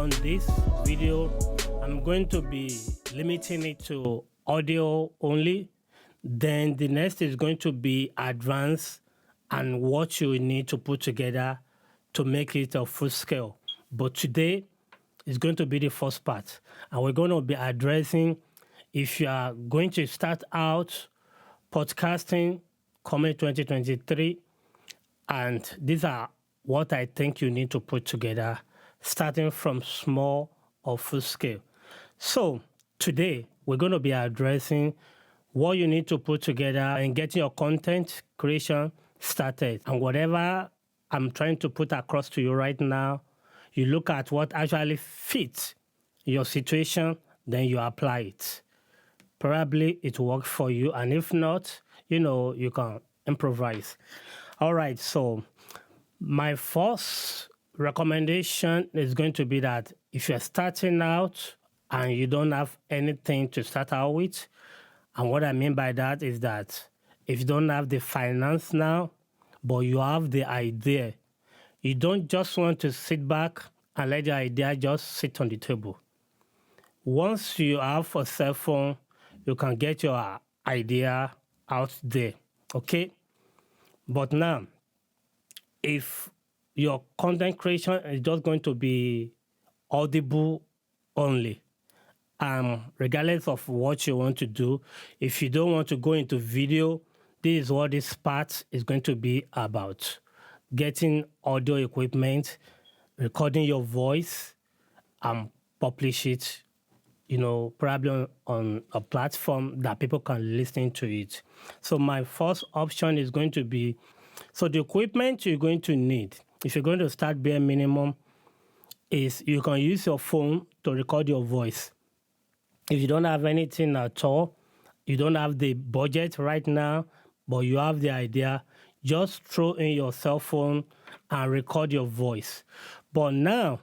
on this video, I'm going to be limiting it to audio only. Then the next is going to be advanced and what you need to put together to make it a full scale. But today is going to be the first part. And we're going to be addressing if you are going to start out podcasting coming 2023. And these are what I think you need to put together, starting from small or full scale. So today, we're going to be addressing what you need to put together and getting your content creation started. And whatever I'm trying to put across to you right now, you look at what actually fits your situation, then you apply it. Probably it works for you, and if not, you can improvise. All right, so my first recommendation is going to be that if you're starting out and you don't have anything to start out with, and what I mean by that is that if you don't have the finance now, but you have the idea, you don't just want to sit back and let the idea just sit on the table. Once you have a cell phone, you can get your idea out there, okay? But now, if your content creation is just going to be audible only, regardless of what you want to do, if you don't want to go into video, this is what this part is going to be about. Getting audio equipment, recording your voice, and publish it, probably on a platform that people can listen to it. So my first option is going to be, so the equipment you're going to need, if you're going to start bare minimum, is you can use your phone to record your voice. If you don't have anything at all, you don't have the budget right now, but you have the idea, just throw in your cell phone and record your voice. But now,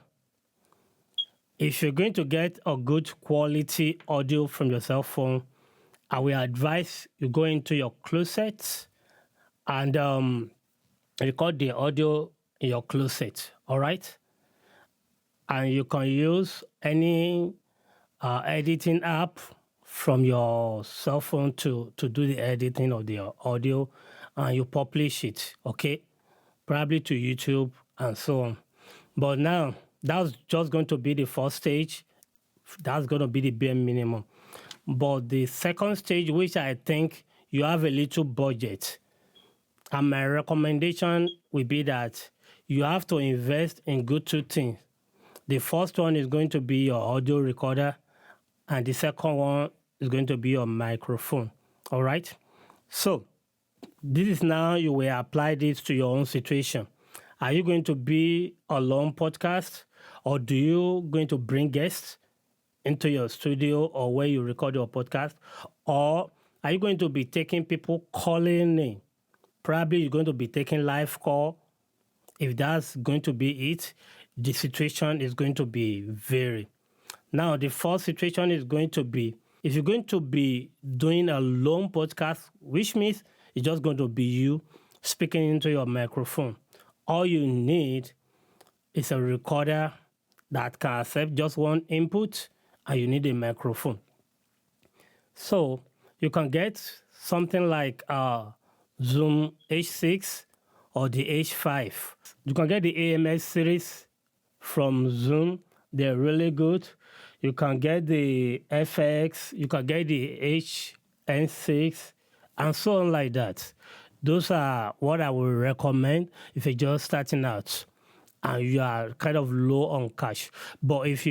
if you're going to get a good quality audio from your cell phone, I will advise you go into your closet and record the audio in your closet, all right? And you can use any editing app from your cell phone to do the editing of the audio, and you publish it, okay? Probably to YouTube and so on. But now, that's just going to be the first stage. That's going to be the bare minimum. But the second stage, which I think you have a little budget, and my recommendation will be that you have to invest in good two things. The first one is going to be your audio recorder, and the second one is going to be your microphone. All right? So this is now you will apply this to your own situation. Are you going to be a long podcast, or do you going to bring guests into your studio or where you record your podcast? Or are you going to be taking people calling in? Probably you're going to be taking live call. If that's going to be it, the situation is going to be varied. Now, the first situation is going to be, if you're going to be doing a long podcast, which means it's just going to be you speaking into your microphone. All you need is a recorder that can accept just one input, and you need a microphone. So you can get something like Zoom H6 or the H5. You can get the AMS series from Zoom. They're really good. You can get the FX, you can get the HN6, and so on like that. Those are what I would recommend if you're just starting out and you are kind of low on cash. But if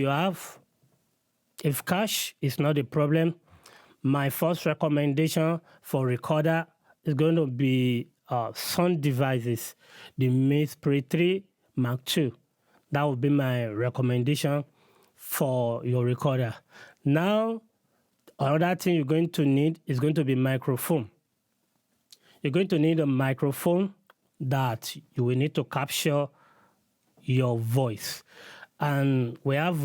cash is not a problem, my first recommendation for recorder is going to be sound devices, the Mix Pro 3 Mark II. That would be my recommendation for your recorder. Now, another thing you're going to need is going to be microphone. You're going to need a microphone that you will need to capture your voice. And we have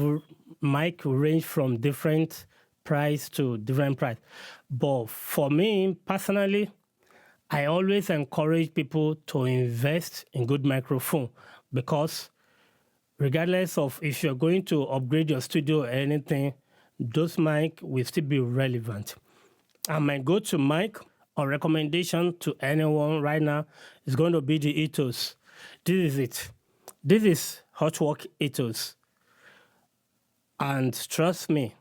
mic range from different price to different price. But for me, personally, I always encourage people to invest in good microphone because regardless of if you're going to upgrade your studio or anything, those mic will still be relevant. And my go-to mic or recommendation to anyone right now is going to be the ETHOS. This is it. This is Earthworks ETHOS. And trust me,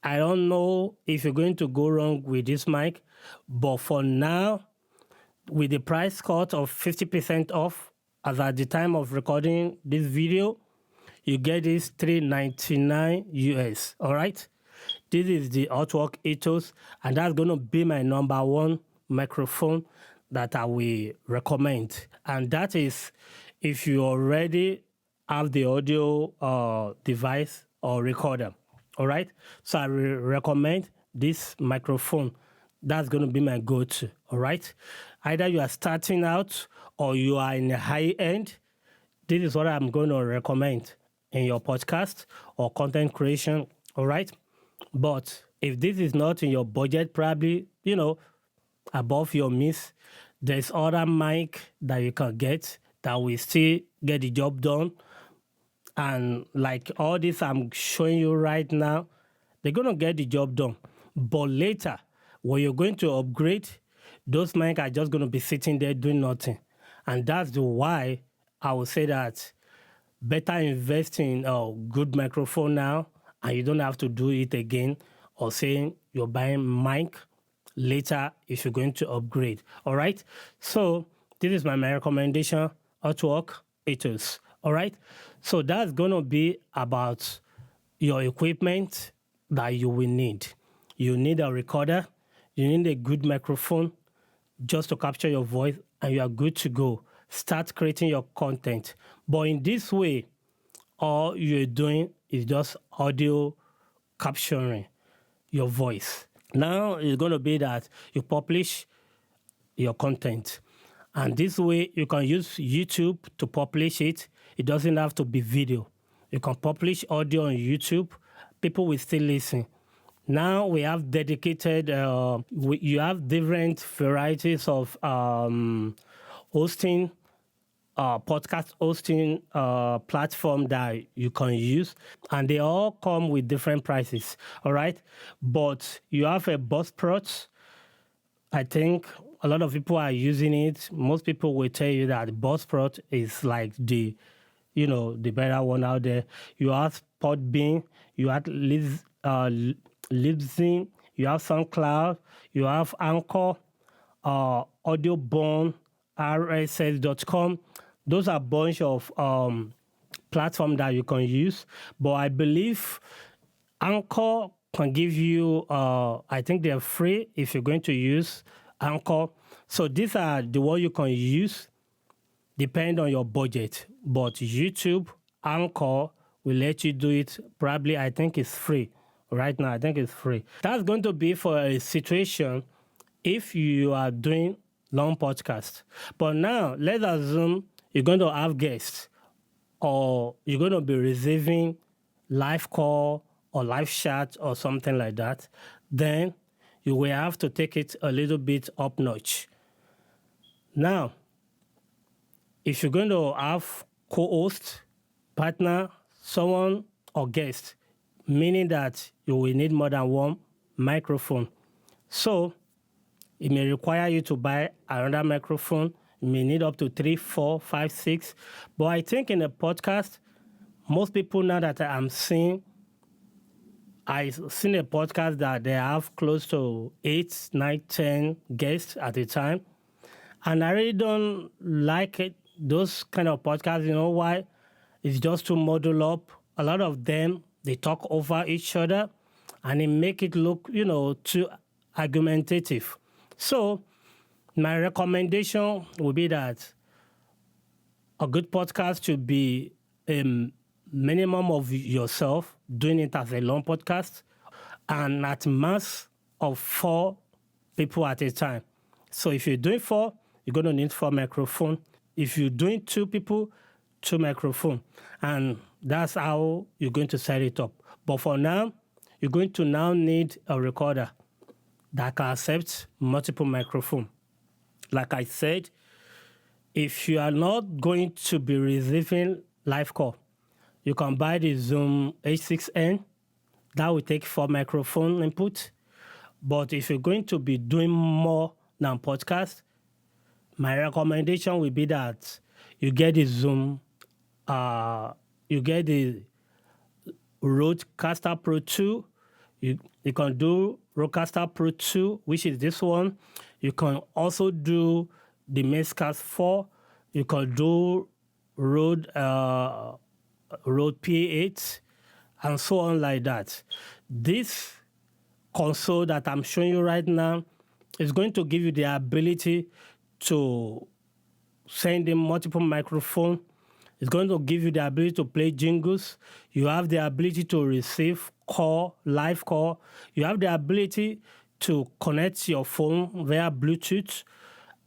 I don't know if you're going to go wrong with this mic, but for now, with the price cut of 50% off, as at the time of recording this video, you get this $399 US, all right? This is the Earthworks ETHOS, and that's going to be my number one microphone that I will recommend. And that is if you already have the audio device or recorder, all right? So I recommend this microphone. That's going to be my go-to, all right? Either you are starting out or you are in the high end, this is what I'm going to recommend in your podcast or content creation, all right? But if this is not in your budget, probably, above your means, there's other mic that you can get that will still get the job done. And like all this I'm showing you right now, they're going to get the job done. But later, when you're going to upgrade, those mics are just going to be sitting there doing nothing. And that's the why I would say that better invest in a good microphone now, and you don't have to do it again or saying you're buying mic later if you're going to upgrade. All right? So this is my recommendation, Earthworks ETHOS. All right? So that's going to be about your equipment that you will need. You need a recorder. You need a good microphone just to capture your voice, and you are good to go. Start creating your content. But in this way, all you're doing is just audio capturing your voice. Now it's going to be that you publish your content. And this way, you can use YouTube to publish it. It doesn't have to be video. You can publish audio on YouTube. People will still listen. Now we have dedicated, you have different varieties of hosting, podcast hosting platform that you can use, and they all come with different prices, all right? But you have a Buzzsprout. I think a lot of people are using it. Most people will tell you that Buzzsprout is like the better one out there. You have Podbean, you have Libsyn, you have SoundCloud, you have Anchor, Audioborn, RSS.com. Those are a bunch of platforms that you can use. But I believe Anchor can give you, I think they're free if you're going to use Anchor. So these are the ones you can use, depend on your budget. But YouTube, Anchor will let you do it. Probably, I think it's free. Right now, I think it's free. That's going to be for a situation if you are doing long podcasts. But now, let's assume you're going to have guests or you're going to be receiving live call or live chat or something like that. Then you will have to take it a little bit up notch. Now, if you're going to have co-host, partner, someone, or guest, meaning that you will need more than one microphone. So it may require you to buy another microphone. You may need up to 3, 4, 5, 6. But I think in a podcast, most people now that I'm seeing, I've seen a podcast that they have close to 8, 9, 10 guests at a time. And I really don't like it, those kind of podcasts. You know why? It's just to model up. A lot of them, they talk over each other, and it make it look, too argumentative. So my recommendation would be that a good podcast should be a minimum of yourself doing it as a long podcast, and at max of 4 people at a time. So if you're doing 4, you're going to need 4 microphones. If you're doing 2 people, 2 microphones. And that's how you're going to set it up. But for now, you're going to now need a recorder that can accept multiple microphones. Like I said, if you are not going to be receiving live call, you can buy the Zoom H6N. That will take 4 microphone input. But if you're going to be doing more than podcast, my recommendation will be that you get the Zoom, you get the Rodecaster Pro 2. You can do Rodecaster Pro 2, which is this one. You can also do the Mixcast 4. You can do Rode PA8, and so on like that. This console that I'm showing you right now is going to give you the ability to send in multiple microphones. It's going to give you the ability to play jingles. You have the ability to receive call, live call. You have the ability to connect your phone via Bluetooth.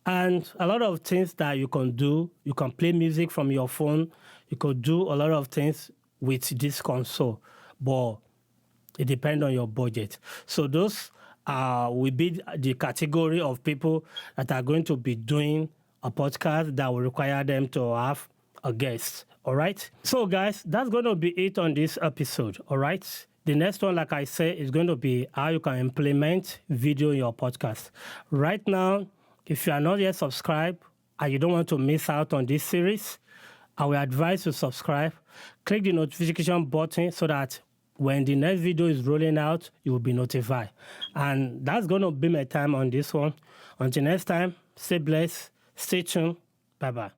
And a lot of things that you can do. You can play music from your phone. You could do a lot of things with this console. But it depends on your budget. So those will be the category of people that are going to be doing a podcast that will require them to have a guest. All right. So guys, that's going to be it on this episode. All right. The next one, like I said, is going to be how you can implement video in your podcast. Right now, if you are not yet subscribed and you don't want to miss out on this series, I will advise you to subscribe. Click the notification button so that when the next video is rolling out, you will be notified. And that's going to be my time on this one. Until next time, stay blessed, stay tuned. Bye-bye.